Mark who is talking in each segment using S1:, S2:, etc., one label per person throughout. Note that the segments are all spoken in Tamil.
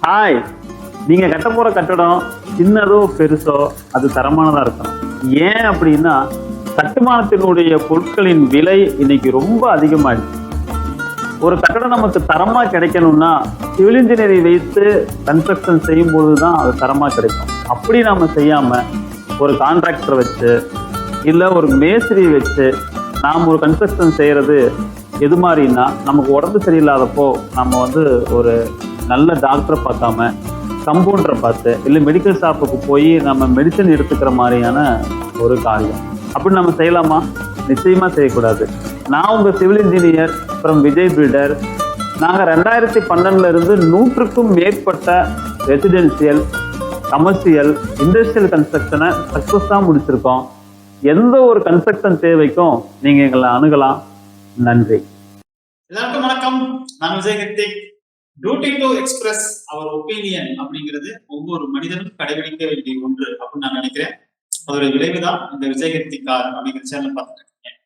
S1: ஹாய், நீங்க கட்ட போற கட்டடம் சின்னதோ பெருசோ அது தரமானதா இருக்கணும். ஏன் அப்படின்னா கட்டுமானத்தினுடைய பொருட்களின் விலை இன்னைக்கு ரொம்ப அதிகமாயிடுச்சு. ஒரு கட்டடம் நமக்கு தரமா கிடைக்கணும்னா சிவில் இன்ஜினியரை வைத்து கன்ஸ்ட்ரக்ஷன் செய்யும் போதுதான் அது தரமா கிடைக்கும். அப்படி நாம செய்யாம ஒரு கான்ட்ராக்டர் வச்சு இல்ல ஒரு மேஸ்திரி வச்சு நாம் ஒரு கன்ஸ்ட்ரக்ஷன் செய்யறது எது மாதிரின்னா, நமக்கு உடம்பு சரியில்லாதப்போ நம்ம ஒரு நல்ல டாக்டரை பார்க்காம கம்பவுண்டரை பார்த்து இல்லை மெடிக்கல் ஷாப்புக்கு போய் நம்ம மெடிசன் எடுத்துக்கிற மாதிரியான ஒரு காரியம். அப்படி நம்ம செய்யலாமா? நிச்சயமா செய்யக்கூடாது. நான் உங்க civil engineer from Vijay builder. நாங்கள் 2012 இருந்து 100க்கும் மேற்பட்ட ரெசிடென்சியல், கமர்ஷியல், இண்டஸ்ட்ரியல் கன்ஸ்ட்ரக்ஷனை சக்ஸஸாக முடிச்சிருக்கோம். எந்த ஒரு கன்ஸ்ட்ரக்ஷன் தேவைக்கும் நீங்க எங்களை அணுகலாம். நன்றி.
S2: எல்லாருக்கும் வணக்கம். நான் Vijay Kiruthik. Duty to express our opinion அப்படிங்கிறது ஒவ்வொரு மனிதனும் கடைபிடிக்க வேண்டிய ஒன்று அப்படின்னு நான் நினைக்கிறேன். அதோட விளைவுதான் இந்த விஜய் கிருத்திக் கார் அப்படிங்கிற சேனல் பார்த்துட்டு இருக்கேன்.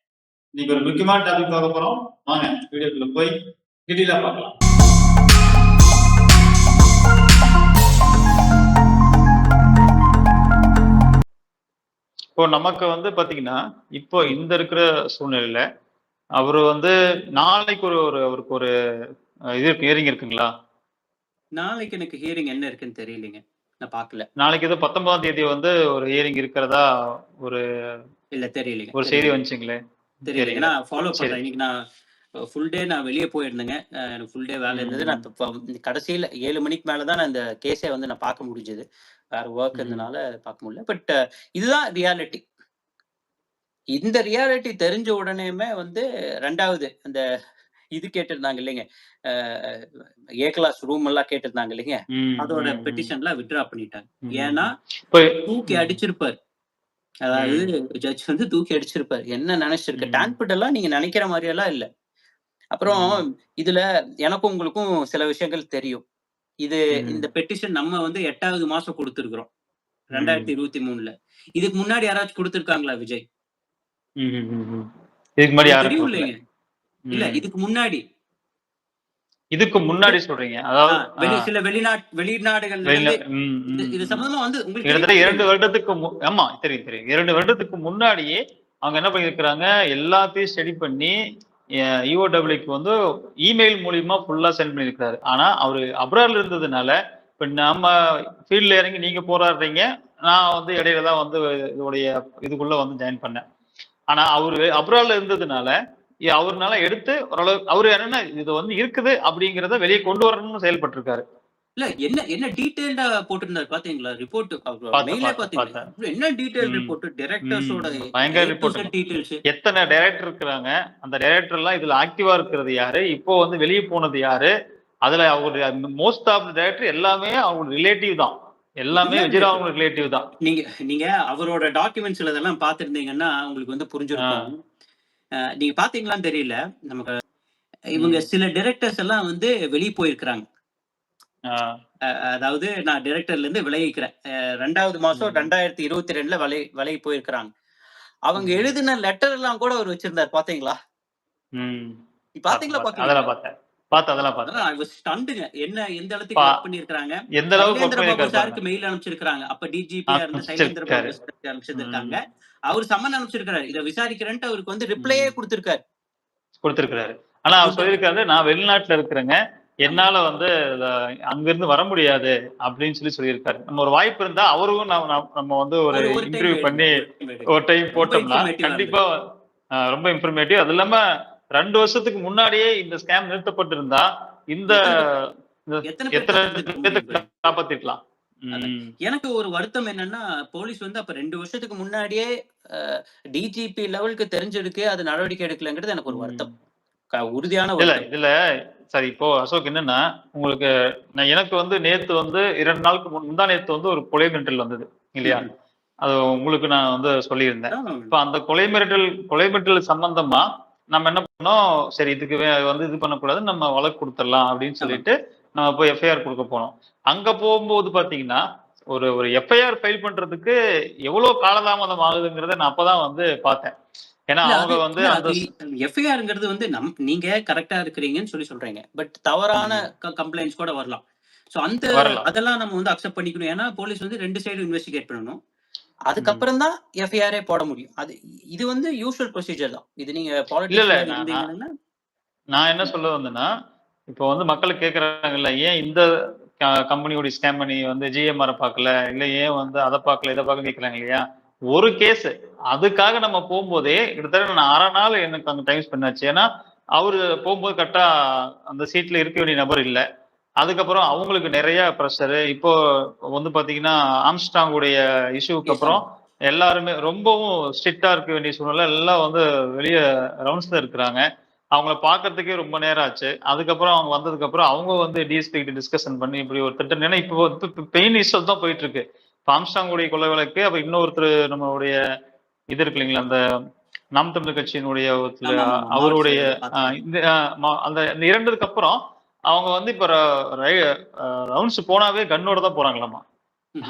S2: இன்னைக்கு ஒரு முக்கியமான டாபிக் பார்க்க போறோம். வாங்க வீடியோக்குள்ள போய் டீட்டெயிலா பார்க்கலாம். இப்போ நமக்கு பாத்தீங்கன்னா இப்போ இந்த இருக்கிற சூழ்நிலையில அவரு நாளைக்கு அவருக்கு ஒரு இது ஹியரிங் இருக்குங்களா?
S3: நாளைக்கு எனக்கு ஹியரிங் என்ன இருக்குன்னு தெரியலீங்க. நான் பார்க்கல.
S2: நாளைக்கு ஏதோ 19ஆம் தேதி ஒரு ஹியரிங் இருக்கிறதா ஒரு
S3: தெரியலீங்க.
S2: ஒரு செய்தி வந்துச்சுங்களே.
S3: தெரியல. நான் ஃபாலோ பண்றேன். இன்னைக்கு நான் ஃபுல் டே நான் வெளியே போயிருந்தேங்க. எனக்கு ஃபுல் டே வேலை இருந்தது. நான் கடைசியில 7 மணிக்கு மேல தான் நான் இந்த கேஸை நான் பார்க்க முடிஞ்சது. வேற ஒர்க் இருந்தனால பார்க்க முடியல. பட் இதுதான் ரியாலிட்டி. இந்த ரியாலிட்டி தெரிஞ்ச உடனேயுமே 2வது அந்த இது கேட்டிருந்தாங்க இல்லைங்க, ஏ கிளாஸ் ரூம் எல்லாம் கேட்டிருந்தாங்க இல்லைங்க, அதோட பெட்டிஷன்ல வித்ட்ரா பண்ணிட்டாங்க. ஏன்னா தூக்கி அடிச்சிருப்பாரு. அதாவது ஜட்ஜ் தூக்கி அடிச்சிருப்பாரு. என்ன நினைச்சிருக்க டான்பிட் எல்லாம் நீங்க நினைக்கிற மாதிரி எல்லாம் இல்ல. அப்புறம் இதுல எனக்கும் உங்களுக்கும் சில விஷயங்கள் தெரியும். இந்த பெட்டிஷன் நம்ம 8வது மாசம் கொடுத்திருக்கிறோம் 2023ல. இதுக்கு முன்னாடி யாராச்சும் கொடுத்திருக்காங்களா விஜய்?
S2: இதுக்கு முன்னாடி யாரும்
S3: தெரியும் இல்லைங்க. இல்ல இதுக்கு முன்னாடி
S2: சொல்றீங்க. அதாவது
S3: சில வெளிநாடுகள் இது சம்பந்தமா உங்களுக்கு
S2: 2 வருடத்துக்கு ஆமா தெரியும் 2 வருடத்துக்கு முன்னாடியே அவங்க என்ன பண்ணிருக்காங்க, எல்லாத்தையும் ஸ்டடி பண்ணி யூஓடபிள்யூக்கு இமெயில் மூலியமா ஃபுல்லா சென்ட் பண்ணிருக்காரு. ஆனா அவரு அப்ராட்ல இருந்ததுனால இப்ப நம்ம ஃபீல்ட்ல இறங்கி நீங்க போராடுறீங்க, நான் இடையில தான் இதோடைய இதுக்குள்ள ஜாயின் பண்ணேன். ஆனா அவரு அப்ராட்ல இருந்ததுனால அவருனால எடுத்து ஓரளவு அவரு என்னன்னா இது இருக்குது அப்படிங்கறத வெளியே கொண்டு வரணும்னு செயல்பட்டிருக்காரு.
S3: இல்ல என்ன டீடைல்டா போட்டிருந்தாரு பாத்தீங்களா? ரிப்போர்ட் மெயிலே பாத்தீங்களா? என்ன டீடைல் ரிப்போர்ட், டைரக்டர்ஸோட
S2: பயங்கர ரிப்போர்ட். டீடைல்ஸ் எத்தனை டைரக்டர் இருக்காங்க, அந்த டைரக்டர் எல்லாம் இதுல ஆக்டிவா இருக்கிறது யாரு, இப்போ வெளியே போனது யாரு, அதுல அவரு மோஸ்ட் ஆஃப் தி டைரக்டர் எல்லாமே அவங்க ரிலேட்டிவ் தான். எல்லாமே விஜயராவ் ரிலேட்டிவ் தான்.
S3: நீங்க அவரோட டாக்குமெண்ட்ஸ்ல இதெல்லாம் பாத்திருந்தீங்கன்னா உங்களுக்கு புரிஞ்சிருக்கும். நீங்க பாத்தீங்களான்னு தெரியல. நமக்கு இவங்க சில டைரக்டர்ஸ் எல்லாம் வெளியே போயிருக்கிறாங்க. அதாவது நான் டைரக்டர்ல இருந்து விலகிக்கிறேன். 2வது மாசம் 2022ல விலகி போயிருக்கிறாங்க. அவங்க எழுதின லெட்டர் எல்லாம் கூட அவர் வச்சிருந்தாரு. பாத்தீங்களா? என்ன எந்த அளவுக்கு ஒர்க் பண்ணிருக்காங்க, எந்த அளவுக்கு சாருக்கு மெயில் அனுப்பிச்சிருக்காங்க. அப்ப டிஜிபியா இருந்து சைலேந்திர பாபு அனுப்பிச்சிருக்காங்க. அவர் சம்மன் அனுப்பிச்சிருக்காரு. இதை விசாரிக்கிறேன்ட்டு அவருக்கு ரிப்ளையே கொடுத்திருக்காரு.
S2: ஆனா அவர் சொல்லியிருக்காரு, நான் வெளிநாட்டுல இருக்கிறேங்க, என்னால அங்கிருந்து வர முடியாது அப்படின்னு சொல்லியிருக்காரு. நம்ம ஒரு வாய்ப்பு இருந்தா அவரும் நம்ம ஒரு இன்டர்வியூ பண்ணி ஒரு டைம் போட்டோம்னா கண்டிப்பா ரொம்ப இன்ஃபர்மேட்டிவ். அது இல்லாம 2 வருஷத்துக்கு முன்னாடியே இந்த ஸ்கேம் நிறுத்தப்பட்டிருந்தா இந்த காப்பாத்திருக்கலாம்.
S3: எனக்கு ஒரு வருத்தம் என்னன்னா, போலீஸ் அப்ப 2 வருஷத்துக்கு முன்னாடியே டிஜிபி லெவலுக்கு தெரிஞ்சிருக்கு, அது நடவடிக்கை எடுக்கலங்கிறது எனக்கு ஒரு வருத்தம், உறுதியான
S2: இதுல. சரி, இப்போ அசோக் என்னன்னா, உங்களுக்கு எனக்கு நேத்து 2 நாளுக்கு முந்தா நேத்து ஒரு கொலை மிரட்டல் வந்தது இல்லையா? அது உங்களுக்கு நான் சொல்லியிருந்தேன். இப்ப அந்த கொலை மிரட்டல் சம்பந்தமா நம்ம என்ன பண்ணோம், சரி இதுக்கு இது பண்ணக்கூடாது, நம்ம வழக்கு கொடுத்துடலாம் அப்படின்னு சொல்லிட்டு நம்ம போய் எஃப்ஐஆர் கொடுக்க போனோம். அங்க போகும்போது பாத்தீங்கன்னா ஒரு எஃப்ஐஆர் ஃபைல் பண்றதுக்கு எவ்வளவு காலதாமதம் ஆகுதுங்கிறத நான் அப்பதான் பார்த்தேன். ஏன்னா அவங்க அந்த
S3: எஃப்ஐஆர்ங்கிறது நீங்க கரெக்டா இருக்கிறீங்கன்னு சொல்றீங்க. பட் தவறான கம்ப்ளைண்ட்ஸ் கூட வரலாம். சோ
S2: வரலாம்.
S3: அதெல்லாம் நம்ம வந்து அக்செப்ட் பண்ணிக்கணும். ஏன்னா போலீஸ் வந்து 2 சைடும் இன்வெஸ்டிகேட் பண்ணணும்.
S2: ம்.
S3: அதுக்கப்புறம் தான் எஃப்ஐஆரே போட முடியும். இது வந்து யூசுவல் ப்ரொசீஜர் தான். இது நீங்க
S2: இல்ல, இல்ல.
S3: பாலிடிக்ஸ்ல
S2: நான் நான்
S3: இருந்தீங்கன்னா
S2: நான் என்ன சொல்ல வந்தேன்னா, இப்போ வந்து மக்கள் கேட்கறாங்கல்ல, ஏன் இந்த கம்பெனியோட ஸ்கேம் பண்ணி வந்து ஜிஎம்ஆர பார்க்கல, இல்ல ஏன் வந்து அத பார்க்கல, இத பார்க்கலன்னு கேட்கறாங்க இல்லையா? ஒரு கேஸ் அதுக்காக நம்ம போம்போதே கிட்டத்தட்ட நான் 1/2 நாள் எனக்கு அங்க டைம் ஸ்பெண்ட் ஆச்சு. ஏன்னா, அவரு போம்போது கரெக்ட்டா அந்த சீட்ல இருக்க வேண்டிய நபர் இல்ல. அதுக்கப்புறம் அவங்களுக்கு நெறைய பிரஷரு. இப்போ வந்து பார்த்தீங்கன்னா, ஆம்ஸ்ட்ராங் உடைய இஷ்யூக்கு
S3: கேஸ்
S2: அப்புறம்
S3: ஆமா.
S2: எல்லாருமே ரொம்பவும் ஸ்ட்ரிக்ட்டா இருக்க வேண்டிய சூழ்நிலை. எல்லாம் வந்து வெளிய ரவுண்ட்ஸ்ல இருக்கிறாங்க. அவங்கள பார்க்கறதுக்கே ரொம்ப நேரம் ஆச்சு. அதுக்கப்புறம் அவங்க வந்ததுக்கப்புறம் அவங்க வந்து டிஎஸ்பி கிட்ட டிஸ்கஷன் பண்ணி இப்படி ஒரு திட்டம் ஏன்னா இப்போ வந்து பெயின் இஷ்யூ தான் போயிட்டு இருக்கு. இப்ப ஆம்ஸ்ட்ராங் உடைய கொலை வழக்கு, அப்ப இன்னொருத்தர் நம்மளுடைய இது இருக்கு இல்லைங்களா, அந்த நாம் தமிழர் கட்சியினுடைய ஒருத்தர்
S3: ஆமாமாமா. மாவட்ட
S2: அவருடைய
S3: செயலர் பார்த்துருக்கேன்.
S2: இந்த அந்த 2க்கு அப்புறம் அவங்க வந்து இப்ப ரை ரவுண்ட்ஸ் போனாவே கன்னோட தான் போறாங்களாமா.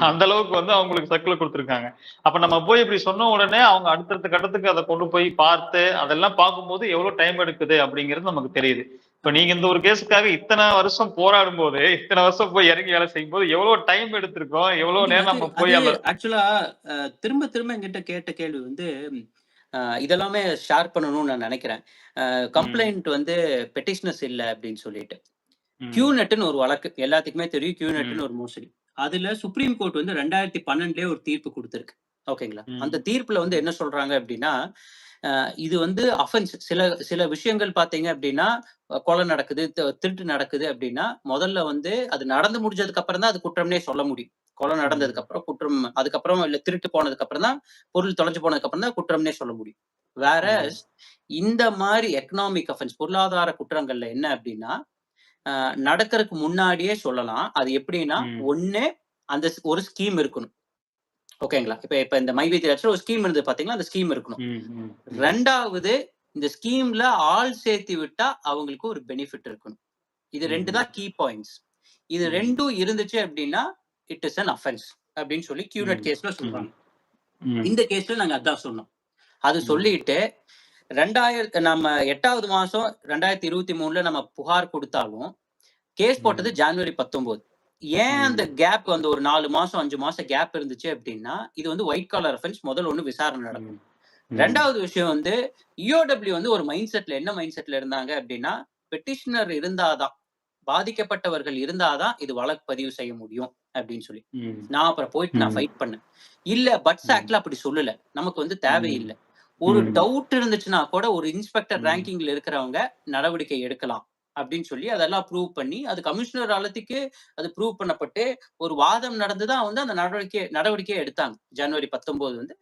S2: அந்த அளவுக்கு வந்து அவங்களுக்கு சர்க்குலர் குடுத்துருக்காங்க. அப்ப நம்ம போய் இப்படி சொன்ன உடனே அவங்க அடுத்தடுத்த கட்டத்துக்கு அத கொண்டு போய் பார்த்து, அதெல்லாம் பார்க்கும்போது எவ்வளவு டைம் எடுக்குது அப்படிங்கிறது நமக்கு தெரியுது. இப்ப
S3: ஆமா.
S2: நீங்க இந்த ஒரு கேஸ்க்காக இத்தன வருஷம் போராடும்போது, இத்தன வருஷம் போய் இறங்கி வேலை செய்யும்போது எவ்வளவு டைம் எடுத்திருக்கோம், எவ்வளவு
S3: இல்ல
S2: நேரம்
S3: அது
S2: நம்ம
S3: அது
S2: போய் அந்த
S3: ஆக்சுவலா திரும்ப திரும்ப என்கிட்ட கேட்ட கேள்வி வந்து இதெல்லாமே ஷேர் பண்ணணும்னு நான் நினைக்கிறேன்.
S2: ம்,
S3: கம்ப்ளைண்ட் வந்து பெட்டிஷனர்ஸ் இல்ல அப்படின்னு சொல்லிட்டு.
S2: ம்,
S3: கியூநெட்ன்னு ஒரு வழக்கு. எல்லாத்துக்குமே தெரியும்
S2: ம்,
S3: கியூநெட்ன்னு ஒரு மோசடி. அதுல சுப்ரீம் கோர்ட் வந்து 2012லயே ஒரு தீர்ப்பு குடுத்திருக்கு. ஓகேங்களா? அந்த
S2: ம்,
S3: தீர்ப்புல வந்து
S2: ம்,
S3: என்ன சொல்றாங்க அப்டின்னா, இது வந்து அஃபென்ஸ் சில சில விஷயங்கள் பார்த்தீங்க அப்டின்னா, கொலை நடக்குது, திருட்டு நடக்குது அப்டின்னா, முதல்ல வந்து அது நடந்து முடிஞ்சதுக்கு அப்புறம் தான் அது குற்றம்னே சொல்ல முடியும். கொலை நடந்ததுக்கு
S2: ம்,
S3: அப்புறம் குற்றம் அதுக்கப்புறம் இல்ல திருட்டு போனதுக்கு அப்புறம் தான் பொருள் தொலைஞ்சு போனதுக்கு அப்புறம் தான் குற்றம்னே சொல்ல முடியும்.
S2: ம்,
S3: வேரஸ் இந்த மாரி எக்கனாமிக் அஃபென்ஸ் பொருளாதார குற்றங்கள்ல என்ன அப்டின்னா, அ நடக்கறக்கு முன்னாடியே சொல்லலாம். அது எப்படின்னா,
S2: ம்,
S3: 1 அந்த ஒரு ஸ்கீம் இருக்கணும். ஓகேங்களா? இப்ப இப்ப இந்த மைவிதி ஆக்சுவலா ஒரு ஸ்கீம் இருந்தது பார்த்தீங்களா? அந்த ஸ்கீம் இருக்கணும்.
S2: ம், ம், ம்,
S3: 2வது இந்த ஸ்கீம்ல ஆள் சேர்த்து விட்டா அவங்களுக்கு ஒரு பெனிஃபிட் இருக்கணும். இது 2
S2: ம்,
S3: தான் கீ பாயிண்ட்ஸ். இது
S2: ம்,
S3: 2ம் இருந்துச்சு அப்படின்னா, இட் இஸ் அன் அஃபென்ஸ் அப்படின்னு சொல்லி கியூநெட்
S2: ம்,
S3: கேஸ்ல
S2: ம்,
S3: சொல்றாங்க.
S2: ம்,
S3: இந்த கேஸ்ல நாங்க அதான் சொன்னோம். அது
S2: ம்,
S3: சொல்லிட்டு 2000 நம்ம 8வது மாசம் 2023ல நம்ம புகார் குடுத்தாலும், கேஸ் போட்டது
S2: ம்,
S3: ஜான்வரி 19. ஏன் அந்த
S2: ம்,
S3: கேப் அந்த ஒரு 4 மாசம், 5 மாசம் கேப் இருந்துச்சு அப்டின்னா, இது வந்து ஒயிட் காலர் அஃபென்ஸ் முதல் ஒண்ணு விசாரணை நடக்கும்.
S2: ம், ம்,
S3: 2வது விஷயம் வந்து இஓடபிள்யூ வந்து ஒரு மைண்ட் செட்ல என்ன மைண்ட் செட்ல இருந்தாங்க அப்டின்னா, பெட்டிஷனர் இருந்தா தான், பாதிக்கப்பட்டவர்கள் இருந்தா தான் இது வழக்கு பதிவு செய்ய முடியும் அப்டின்னு சொல்லி.
S2: ம்,
S3: நான் அப்புறம் போயிட்டு நான்
S2: ம்,
S3: ஃபைட் பண்ணேன். இல்ல பட்ஸ்
S2: ம்,
S3: ஆக்ட்ல அப்படி சொல்லல. நமக்கு வந்து
S2: ம்,
S3: தேவையில்ல. ஒரு
S2: ம்,
S3: டவுட் இருந்துச்சுன்னா கூட ஒரு இன்ஸ்பெக்டர்
S2: ம்,
S3: ரேங்கிங்ல இருக்கிறவங்க நடவடிக்கை எடுக்கலாம். அப்படின்னு சொல்லி அதெல்லாம் ப்ரூவ் பண்ணி, அது கமிஷனர் அளத்துக்கு அது ப்ரூவ் பண்ணப்பட்டு, ஒரு வாதம் நடந்து தான் வந்து அந்த நடவடிக்கையே எடுத்தாங்க. ஜனவரி 19 வந்து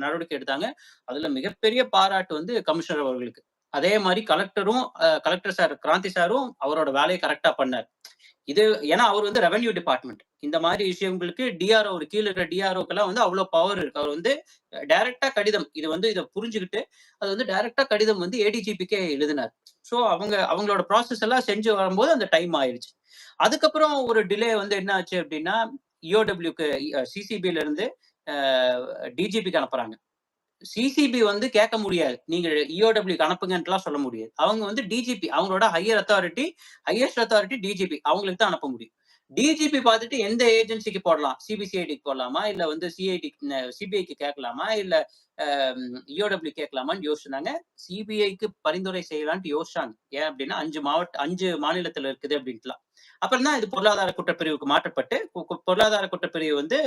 S3: நடவடிக்கை எடுத்தாங்க. அதுல மிகப்பெரிய பாராட்டு வந்து கமிஷனர் அவர்களுக்கு. அதே மாரி கலெக்டர் சார் கிராந்தி சாரும் அவரோட வேலைய கரெக்ட்டா பண்ணாரு. இது ஏன்னா அவர் வந்து ரெவென்யூ டிபார்ட்மெண்ட். இந்த மாரி விஷயங்களுக்கு டிஆர்ஓ ஒரு கீழ இருக்கிற டிஆர்ஓக்கெல்லாம் வந்து அவ்ளோ பவர் இருக்கு. அவர் வந்து டைரக்ட்டா கடிதம் இத புரிஞ்சுகிட்டு, அது வந்து டைரக்ட்டா கடிதம் வந்து ஏடிஜிபிக்கே எழுதினார். சோ அவங்களோட ப்ராசஸ் எல்லாம் செஞ்சு வரும்போது அந்த டைம் ஆயிருச்சு. அதுக்கப்புறம் ஒரு டிலே வந்து என்ன ஆச்சு அப்டின்னா, இஓடபிள்யூக்கு சிசிபில இருந்து அ டிஜிபிக்கு அனுப்புறாங்க. சிசிபி வந்து கேட்க முடியாது. நீங்க இஓடபிள்யூக்கு அனுப்புங்கன்ட்டுலாம் சொல்ல முடியாது. அவங்க வந்து டிஜிபி அவங்களோட ஹையஸ்ட் அத்தாரிட்டி டிஜிபி அவங்களுக்கு தான் அனுப்ப முடியும். டிஜிபி பார்த்துட்டு எந்த ஏஜென்சிக்கு போடலாம்? சிபிசிஐடிக்கு போடலாமா? இல்ல வந்து சிபிஐக்கு கேட்கலாமா? இல்ல இஓடபிள்யூ கேட்கலாமான்னு யோசிச்சாங்க. சிபிஐக்கு பரிந்துரை செய்யலான்ட்டு யோசிச்சாங்க. ஏன் அப்டின்னா 5 மாநிலத்தில இருக்குது அப்டின்ட்டுலாம். அப்புறம் தான் இது பொருளாதார குற்றப்பிரிவுக்கு மாற்றப்பட்டு, பொருளாதார குற்றப்பிரிவு வந்து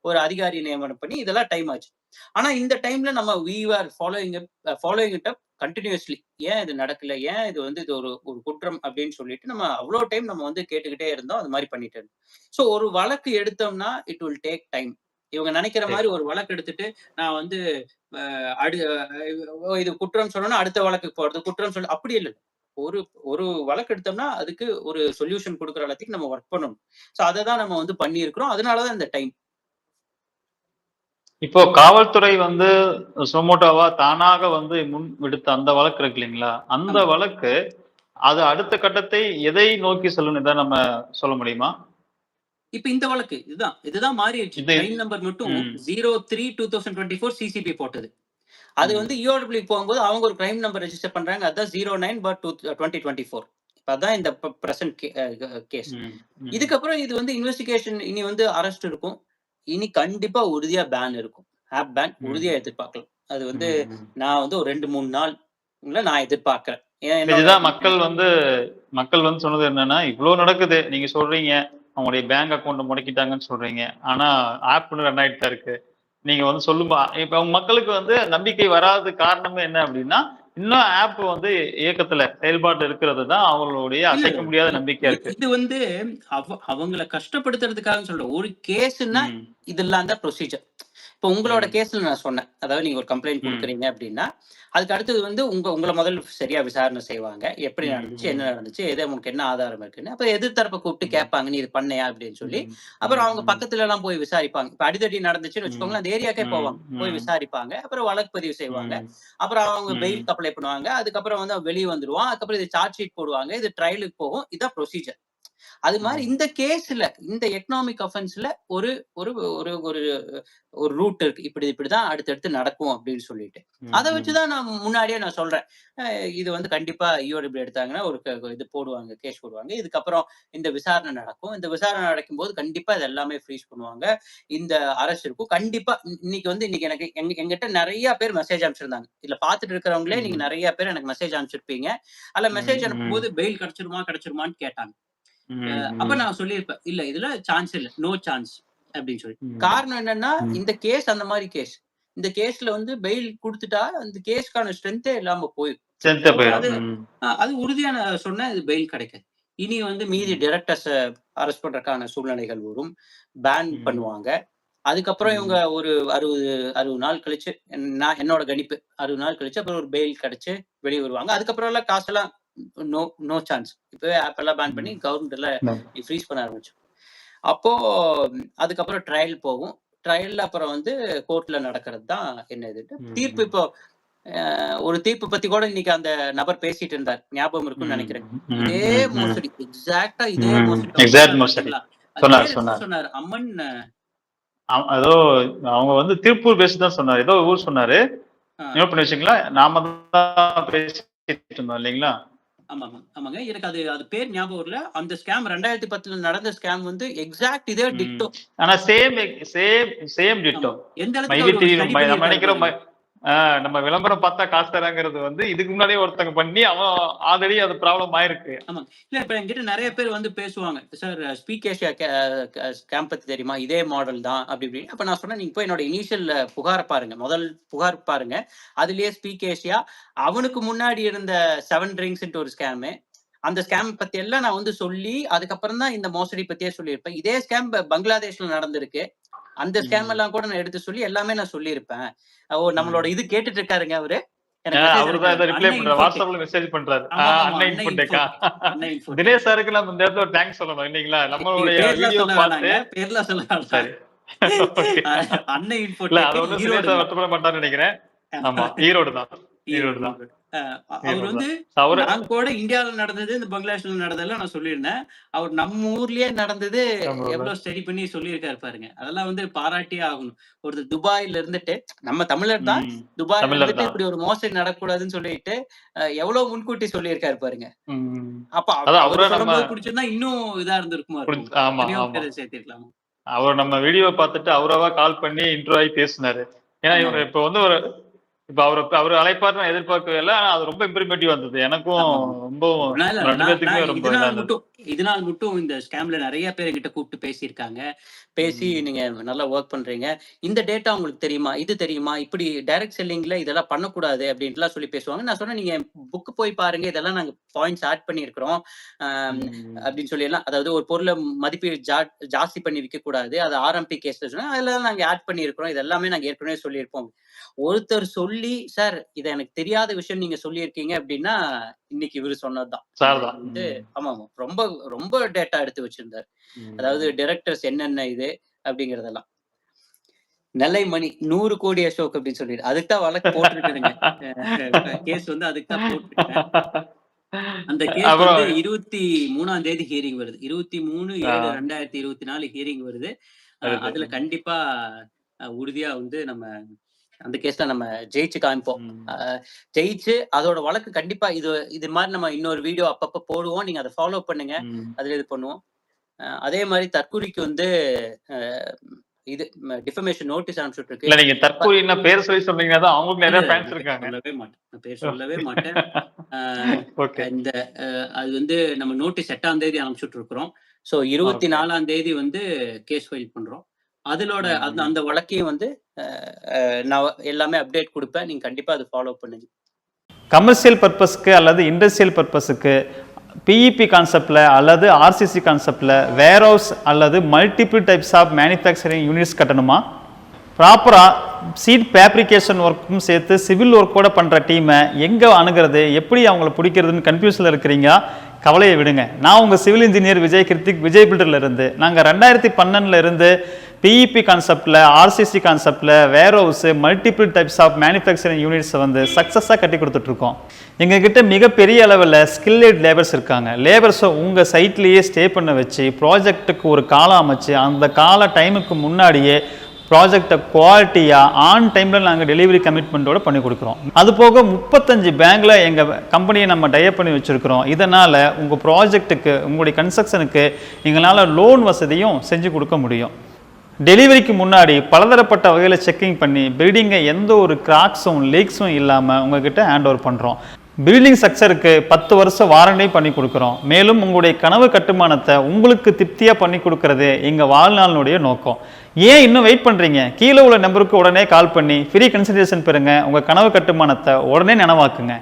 S3: ஒரு அதிகாரி நியமனம் பண்ணி இதெல்லாம் டைம் ஆச்சு. ஆனா இந்த டைம்ல நம்ம we are following it up continuously. ஏன் இது நடக்கல? ஏன் இது வந்து இது ஒரு ஒரு குற்றம் அப்படின்னு சொல்லிட்டு நம்ம அவ்ளோ டைம் நம்ம வந்து கேட்டுக்கிட்டே இருந்தோம். அது மாரி பண்ணிட்டு இருந்தோம். சோ ஒரு வழக்கு எடுத்தோம்னா, இட் வில் டேக் டைம். இவங்க நெனைக்கிற
S2: சரி.
S3: மாரி ஒரு வழக்கு எடுத்துட்டு, நான் வந்து அ அடு இது குற்றம் சொன்னோம்னா, அடுத்த வழக்குக்கு போறது. குற்றம் சொல்ல அப்படி இல்ல. ஒரு ஒரு வழக்கு எடுத்தோம்னா, அதுக்கு ஒரு சொல்யூஷன் குடுக்குற அளத்துக்கு நம்ம வொர்க் பண்ணணும். சோ அத தான் நம்ம வந்து பண்ணியிருக்கிறோம். அதனால தான் இந்த டைம்.
S2: இப்போ காவல்துறை வந்து சுமோட்டோவா தானாக வந்து முன் விடுத்த அந்த வழக்கு இருக்கு இல்லைங்களா? அந்த
S3: ஆமா.
S2: வழக்கு அது அடுத்த கட்டத்தை எதை நோக்கி செல்லும்னு இத நம்ம சொல்ல முடியுமா?
S3: இப்ப இந்த வழக்கு இதுதான் மாறிருச்சு.
S2: இது
S3: கிரைம் நம்பர் மட்டும்
S2: ம்,
S3: 03/2024 சிசிபி போட்டது. அது வந்து
S2: ம்,
S3: இஓடபிள்யூ போகும்போது அவங்க ஒரு கிரைம் நம்பர் ரெஜிஸ்டர் பண்றாங்க. அதான் 09/2024. அதான் இந்த பிரசன்ட் கேஸ். இதுக்கப்புறம் இது வந்து இன்வெஸ்டிகேஷன், இனி வந்து அரெஸ்ட் இருக்கும். இனி கண்டிப்பா உறுதியா பேன் இருக்கும். ஆப் பேன் உறுதியா எதிர்பார்க்கலாம். அது வந்து நான் வந்து ஒரு 2, 3 நாள் நான் எதிர்பார்க்கிறேன்.
S2: இதுதான் மக்கள் வந்து சொன்னது என்னன்னா, இவ்வளவு நடக்குது. நீங்க சொல்றீங்க அவங்களுடைய பேங்க் அக்கௌண்ட் முடக்கிட்டாங்கன்னு சொல்றீங்க. ஆனா ஆப் ரன் ஆயிட்டு தான் இருக்கு. நீங்க வந்து சொல்லும்பா இப்ப மக்களுக்கு வந்து நம்பிக்கை வராத காரணமே என்ன அப்படின்னா, இன்னும் ஆப் வந்து இயக்கத்துல செயல்பாட்டு இருக்கிறது தான் அவங்களுடைய அசைக்க முடியாத நம்பிக்கையா இருக்கு.
S3: இது வந்து அவங்கள கஷ்டப்படுத்துறதுக்காக சொல்றேன். ஒரு கேஸ்னா இதெல்லாம் தான் ப்ரொசீஜர். இப்போ உங்களோட கேஸ்ல நான் சொன்னேன். அதாவது நீங்க ஒரு கம்ப்ளைண்ட் குடுக்குறீங்க அப்படின்னா, அதுக்கு அடுத்தது வந்து உங்கள முதல்ல சரியா விசாரணை செய்வாங்க. எப்படி நடந்துச்சு? என்ன நடந்துச்சு? உனக்கு என்ன ஆதாரம் இருக்குன்னு. அப்ப எதிர்த்தரப்ப கூப்பிட்டு கேட்பாங்க. "நீ இது பண்ணையா?" அப்படின்னு சொல்லி. அப்புறம் அவங்க பக்கத்துல எல்லாம் போய் விசாரிப்பாங்க. இப்ப அடிதடி நடந்துச்சுன்னு வச்சுக்கோங்களேன், அந்த ஏரியாக்கே போவாங்க. போய் விசாரிப்பாங்க. அப்புறம் வழக்கு பதிவு செய்வாங்க. அப்புறம் அவங்க பெயிலுக்கு அப்ளை பண்ணுவாங்க. அதுக்கப்புறம் வந்து அவன் வெளிய வந்துருவான். அதுக்கப்புறம் இது சார்ஜ் ஷீட் போடுவாங்க. இது ட்ரையலுக்கு போகும். இதான் ப்ரொசீஜர். அது மாதிரி இந்த கேஸ்ல, இந்த எக்கனாமிக் அஃபென்ஸ்ல ஒரு ஒரு ஒரு ஒரு ஒரு ரூட் இருக்கு. இப்படிதான் அடுத்தடுத்து நடக்கும் அப்படின்னு சொல்லிட்டு. அத வச்சுதான் நான் முன்னாடியே நான் சொல்றேன். இது வந்து கண்டிப்பா ஈயோடு இப்படி எடுத்தாங்கன்னா ஒரு இது போடுவாங்க, கேஸ் போடுவாங்க. இதுக்கப்புறம் இந்த விசாரணை நடக்கும். இந்த விசாரணை நடக்கும்போது கண்டிப்பா இது எல்லாமே ஃப்ரீஸ் பண்ணுவாங்க. இந்த அரசு இருக்கும். கண்டிப்பா இன்னைக்கு எனக்கு எங்கிட்ட நெறைய பேர் மெசேஜ் அனுப்பிச்சிருந்தாங்க. இதுல பார்த்துட்டு இருக்கிறவங்களே நீங்க நெறைய பேர் எனக்கு மெசேஜ் அனுப்பிச்சிருப்பீங்க. அதுல மெசேஜ் அனுப்பும்போது பெயில் கிடைச்சிருமான்னு கேட்டாங்க. அப்ப நான் சொல்லியிருப்பேன். இல்ல இதுல சான்ஸ் இல்ல. நோ சான்ஸ் அப்படின்னு சொல்லி. காரணம் என்னன்னா, இந்த கேஸ் அந்த மாதிரி கேஸ். இந்த கேஸ்ல வந்து பெயில் குடுத்துட்டா அந்த கேஸ்க்கான ஸ்ட்ரென்த்தே இல்லாம போயிடும். அது உறுதியா நான் சொன்னேன். இது பெயில் கிடைக்காது. இனி வந்து மீதி டைரக்டர்ஸ அரெஸ்ட் பண்றதுக்கான சூழ்நிலைகள் வரும். பேன் பண்ணுவாங்க. அதுக்கப்புறம் இவங்க ஒரு 60 நாள் கழிச்சு, என்னோட கணிப்பு 60 நாள் கழிச்சு அப்புறம் ஒரு பெயில் கிடைச்சு வெளிய வருவாங்க. அதுக்கப்புறம் எல்லாம் காசெல்லாம் நோ சான்ஸ். இப்பவே ஆப் எல்லாம் பேன் பண்ணி கவர்மெண்ட் எல்லாம் ஃப்ரீஸ் பண்ண ஆரம்பிச்சோம். அப்போ அதுக்கப்புறம் ட்ரையல் போகும். ட்ரையல்ல அப்புறம் வந்து கோர்ட்ல நடக்கிறது தான் என்ன இது. தீர்ப்பு இப்போ ஒரு தீர்ப்பு பத்தி கூட இன்னைக்கு அந்த நபர் பேசிட்டு இருந்தார். ஞாபகம் இருக்கும்னு நினைக்கிறேன். இதே மோசடி, எக்ஸாக்ட்டா இதே மோசடி சொன்னாரு. அம்மன்
S2: ஏதோ அவங்க வந்து திருப்பூர் பேசி தான் சொன்னாரு. ஏதோ ஊர் சொன்னாரு. நோட் பண்ணி வச்சீங்களா? நாம தான் பேசிட்டு இருந்தோம் இல்லைங்களா?
S3: ஆமாங்க. எனக்கு அது பேர் ஞாபகம் இல்ல. அந்த ஸ்கேம் 2010ல நடந்த ஸ்கேம் வந்து எக்ஸாக்ட் இதே டிக்டோ.
S2: ஆனா சேம் டிக்டோ.
S3: எந்த அளவுக்கு
S2: நம்ம நினைக்கிறோம் நம்ம விளம்பரம் பார்த்தா காசு தராங்கிறது வந்து இதுக்கு முன்னாடியே ஒருத்தங்க பண்ணி அவன் ஆல்ரெடி அது ப்ராப்ளம் ஆயிருக்கு.
S3: ஆமா. இல்ல இப்ப என்கிட்ட நிறைய பேர் வந்து பேசுவாங்க. சார் ஸ்பீக் ஏஷியா ஸ்கேம் பத்தி தெரியுமா? இதே மாடல் தான் அப்படி இப்படி. அப்ப நான் சொன்னேன், நீங்க போய் என்னோட இனிஷியல் புகார் பாருங்க. முதல் புகார் பாருங்க. அதுலயே ஸ்பீக் ஏஷியா, அவனுக்கு முன்னாடி இருந்த 7 ட்ரிங்க்ஸ்ன்ட்டு ஒரு ஸ்கேமு. அந்த ஸ்கேம் பத்தி எல்லாம் நான் வந்து சொல்லி அதுக்கப்புறம் தான் இந்த மோசடி பத்தியே சொல்லியிருப்பேன். இதே ஸ்கேம் பங்களாதேஷ்ல நடந்திருக்கு. அந்த ஸ்கேம் எல்லாம் கூட நான் எடுத்து சொல்லி எல்லாமே நான் சொல்லியிருப்பேன். நம்மளோட இது கேட்டுட்டு இருக்காருங்க அவரு.
S2: தினேஷ் சாருக்கு நம்ம இந்த இடத்துல தேங்க்ஸ் சொல்லணும் இல்லைங்களா? நம்மளுடைய வீடியோ பார்த்து
S3: பேர்லாம் சொல்லலாம். சரி. அன்னை இன்ஃபோ
S2: வருத்தப்பட மாட்டான்னு நினைக்கிறேன். ஆமா, ஈரோடு தான்.
S3: அவர் வந்து நான் கூட இந்தியாவில நடந்தது, இந்த பங்களாதேஷ்ல நடந்ததெல்லாம் நான் சொல்லியிருந்தேன். அவர் நம்ம ஊர்லயே நடந்தது எவ்வளவு ஸ்டடி பண்ணி சொல்லியிருக்காரு பாருங்க. அதெல்லாம் வந்து பாராட்டியே ஆகணும். ஒருத்தர் துபாயில இருந்துட்டு, நம்ம தமிழர் தான், துபாயில இருந்துட்டு இப்படி ஒரு மோசடி நடக்கூடாதுன்னு சொல்லிட்டு எவ்வளவு முன்கூட்டி சொல்லியிருக்காரு பாருங்க. அப்ப அவரை சொல்லும்போது பிடிச்சிருந்தா இன்னும் இதா இருந்திருக்குமா இருக்கும். சேர்த்திருக்கலாம்.
S2: அவர் நம்ம வீடியோ பார்த்துட்டு அவரவா கால் பண்ணி இன்ட்ரோ ஆகி பேசினாரு. ஏன்னா இவர் இப்ப வந்து இப்ப அவர் அழைப்பார் நான் எதிர்பார்க்கவே இல்லை. ஆனா அது ரொம்ப இம்ப்ரிமேட்டிவ் வந்தது. எனக்கும் ரொம்ப
S3: இதனால் மட்டும் இந்த ஸ்கேம்ல நிறைய பேர் கிட்ட கூப்பிட்டு பேசியிருக்காங்க. பேசி நீங்க நல்லா ஒர்க் பண்றீங்க, இந்த டேட்டா உங்களுக்கு தெரியுமா, இது தெரியுமா, இப்படி டைரக்ட் செல்லிங்ல இதெல்லாம் பண்ணக்கூடாது அப்படின்ட்டுலாம் சொல்லி பேசுவாங்க. நான் சொன்னேன், நீங்க புக் போய் பாருங்க, இதெல்லாம் நாங்க பாயிண்ட்ஸ் ஆட் பண்ணியிருக்கிறோம் அப்படின்னு சொல்லி எல்லாம். அதாவது ஒரு பொருளை மதிப்பீடு ஜாஸ்தி பண்ணி விற்க கூடாது, அது ஆர்எம்பி கேஸ்ல சொன்னா அதெல்லாம் நாங்க ஆட் பண்ணியிருக்கிறோம், இதெல்லாமே நாங்க ஏற்கனவே சொல்லியிருப்போம். ஒருத்தர் சொல்லி சார் இத எனக்கு தெரியாத விஷயம் நீங்க சொல்லியிருக்கீங்க அப்படின்னா இன்னைக்கு இவரு சொன்னதுதான். ஆமா ரொம்ப ரொம்ப டேட்டா எடுத்து வச்சிருந்தாரு. அதாவது டைரக்டர்ஸ் என்னென்ன இது அப்படிங்கறதெல்லாம். நெல்லைமணி 100 கோடி அசோக் அப்படின்னு சொல்லிட்டு அதுக்கு தான் வழக்கு போட்டுருக்குதுங்க. கேஸ் வந்து அதுக்கு தான் போட்டுருக்கேன். அந்த கேஸ் வந்து 23ஆம் தேதி ஹியரிங் வருது. 23/7/2024 ஹியரிங் வருது. அதுல கண்டிப்பா உறுதியா வந்து நம்ம அந்த கேஸ்ல நம்ம ஜெயிச்சு காமிப்போம். ஜெயிச்சு அதோட வழக்கு கண்டிப்பா இது மாதிரி நம்ம இன்னொரு வீடியோ அப்பப்ப போடுவோம். நீங்க அதை ஃபாலோ பண்ணுங்க. அதுல இது பண்ணுவோம். அதே மாதிரி தற்கூரிக்கு வந்து இது டிஃபமேஷன் நோட்டீஸ் அனுப்பிச்சுட்டு இருக்கு.
S2: இல்ல நீங்க தற்கூரின்னா பேர் சொல்லி சொன்னீங்கன்னா தான் அவங்களுக்கு நிறைய ஃபேன்ஸ் இருக்காங்க.
S3: சொல்லவே மாட்டேன், நான் பேர் சொல்லவே மாட்டேன். இந்த அது வந்து நம்ம நோட்டீஸ் 8ஆம் தேதி அனுப்பிச்சுட்டு இருக்கிறோம். ஸோ 24ஆம் தேதி வந்து கேஸ் ஃபைல் பண்றோம். அதோட அந்த வழக்கையும் வந்து நான் எல்லாமே அப்டேட் கொடுப்பேன். நீங்க கண்டிப்பா அதை ஃபாலோ பண்ணுங்க.
S2: கமர்ஷியல் பர்பஸ்க்கு அல்லது இண்டஸ்ட்ரியல் பர்பஸுக்கு பிஇபி கான்செப்டில் அல்லது ஆர்சிசி கான்செப்டில் வேர் ஹவுஸ் அல்லது multiple types of manufacturing units கட்டணுமா? ப்ராப்பராக சீட் ஃபேப்ரிகேஷன் ஒர்க்கும் சேர்த்து சிவில் ஒர்க்கோட பண்ணுற டீமை எங்கே அணுகிறது, எப்படி அவங்கள பிடிக்கிறதுன்னு கன்ஃபியூஷனில் இருக்கிறீங்க? கவலையை விடுங்க. நான் உங்கள் சிவில் இன்ஜினியர் விஜய் கிருத்திக், விஜய் பில்டரில் இருந்து. நாங்கள் 2012 இருந்து பிஇபி கான்செப்டில், ஆர்சிசி கான்செப்டில் warehouse multiple types of manufacturing யூனிட்ஸை வந்து சக்ஸஸாக கட்டி கொடுத்துட்ருக்கோம். எங்ககிட்ட மிகப்பெரிய அளவில் ஸ்கில்லேட் லேபர்ஸ் இருக்காங்க. லேபர்ஸை உங்கள் சைட்லேயே ஸ்டே பண்ண வச்சு ப்ராஜெக்ட்டுக்கு ஒரு காலம் அமைச்சு அந்த கால டைமுக்கு முன்னாடியே ப்ராஜெக்டை குவாலிட்டியாக ஆன் டைமில் நாங்கள் டெலிவரி கமிட்மெண்ட்டோடு பண்ணி கொடுக்குறோம். அது போக 35 பேங்கில் எங்கள் கம்பெனியை நம்ம டைப் பண்ணி வச்சுருக்கிறோம். இதனால் உங்கள் ப்ராஜெக்ட்டுக்கு, உங்களுடைய கன்ஸ்ட்ரக்ஷனுக்கு எங்களால் லோன் வசதியும் செஞ்சு கொடுக்க முடியும். டெலிவரிக்கு முன்னாடி பலதரப்பட்ட வகையில் செக்கிங் பண்ணி பில்டிங்கை எந்த ஒரு கிராக்ஸும் லீக்ஸும் இல்லாமல் உங்ககிட்ட ஹேண்ட் ஓவர் பண்ணுறோம். பில்டிங் ஸ்ட்ரக்சருக்கு 10 வருஷம் வாரண்டி பண்ணி கொடுக்குறோம். மேலும் உங்களுடைய கனவு கட்டுமானத்தை உங்களுக்கு திருப்தியாக பண்ணி கொடுக்கறது எங்கள் வாழ்நாளினுடைய நோக்கம். ஏன் இன்னும் வெயிட் பண்ணுறீங்க? கீழே உள்ள நம்பருக்கு உடனே கால் பண்ணி ஃப்ரீ கன்சல்டேஷன் பெறுங்க. உங்கள் கனவு கட்டுமானத்தை உடனே நனவாக்குங்க.